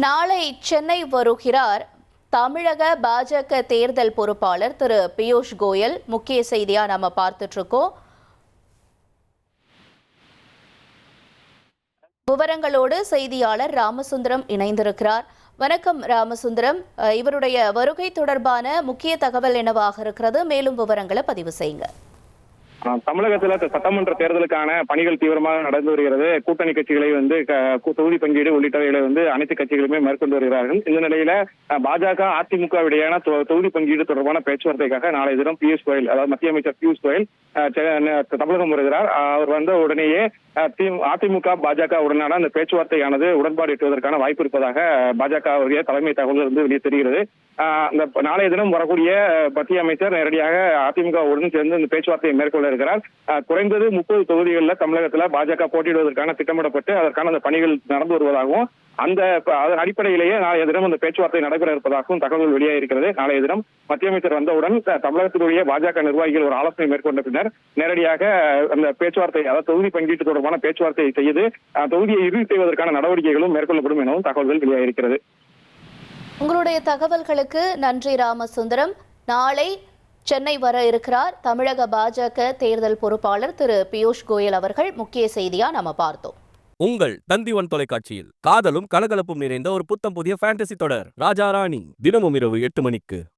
நாளை சென்னை வருகிறார் தமிழக பாஜக தேர்தல் பொறுப்பாளர் திரு பியூஷ் கோயல். முக்கிய செய்தியா நம்ம பார்த்துட்டு இருக்கோம். விவரங்களோடு செய்தியாளர் ராமசுந்தரம் இணைந்திருக்கிறார். வணக்கம் ராமசுந்தரம், இவருடைய வருகை தொடர்பான முக்கிய தகவல் என்னவாக இருக்கிறது? மேலும் விவரங்களை பதிவு செய்யுங்க. தமிழகத்துல சட்டமன்ற தேர்தலுக்கான பணிகள் தீவிரமாக நடந்து வருகிறது. கூட்டணி கட்சிகளை தொகுதி பங்கீடு உள்ளிட்டவைகளை அனைத்து கட்சிகளுமே மேற்கொண்டு வருகிறார்கள். இந்த நிலையில பாஜக அதிமுக இடையான தொகுதி பங்கீடு தொடர்பான பேச்சுவார்த்தைக்காக நாளை தினம் பியூஷ் கோயல், அதாவது மத்திய அமைச்சர் பியூஷ் கோயல் தமிழகம் வருகிறார். அவர் வந்த உடனேயே அதிமுக பாஜக உடனான அந்த பேச்சுவார்த்தையானது உடன்பாடு எட்டுவதற்கான வாய்ப்பு இருப்பதாக பாஜக தலைமை தகவல் வெளியே தெரிகிறது. இந்த நாளைய தினம் வரக்கூடிய மத்திய அமைச்சர் நேரடியாக அதிமுகவுடன் சேர்ந்து இந்த பேச்சுவார்த்தையை மேற்கொள்ள இருக்கிறார். குறைந்தது 30 தொகுதிகளில் தமிழகத்துல பாஜக போட்டியிடுவதற்கான திட்டமிடப்பட்டு அதற்கான அந்த பணிகள் நடந்து வருவதாகவும் அதன் அடிப்படையிலேயே நாளைய தினம் அந்த பேச்சுவார்த்தை நடைபெற இருப்பதாகவும் தகவல் வெளியாகிருக்கிறது. நாளைய தினம் மத்திய அமைச்சர் வந்தவுடன் தமிழகத்தினுடைய பாஜக நிர்வாகிகள் ஒரு ஆலோசனை மேற்கொண்ட பின்னர் நேரடியாக அந்த பேச்சுவார்த்தை, அதாவது தொகுதி பங்கீட்டு தொடர்பான பேச்சுவார்த்தையை செய்து தொகுதியை இறுதி செய்வதற்கான நடவடிக்கைகளும் மேற்கொள்ளப்படும் எனவும் தகவல்கள் வெளியாகிருக்கிறது. உங்களுடைய தகவல்களுக்கு நன்றி ராமசுந்தரம். நாளை சென்னை வர இருக்கிறார் தமிழக பாஜக தேர்தல் பொறுப்பாளர் திரு பியூஷ் கோயல் அவர்கள். முக்கிய செய்தியா நம்ம பார்த்தோம். உங்கள் தந்தி1 தொலைக்காட்சியில் காதலும் கலகலப்பும் நிறைந்த ஒரு புத்தம் புதிய ஃபேண்டசி தொடர் ராஜா ராணி தினமும் இரவு 8 மணிக்கு.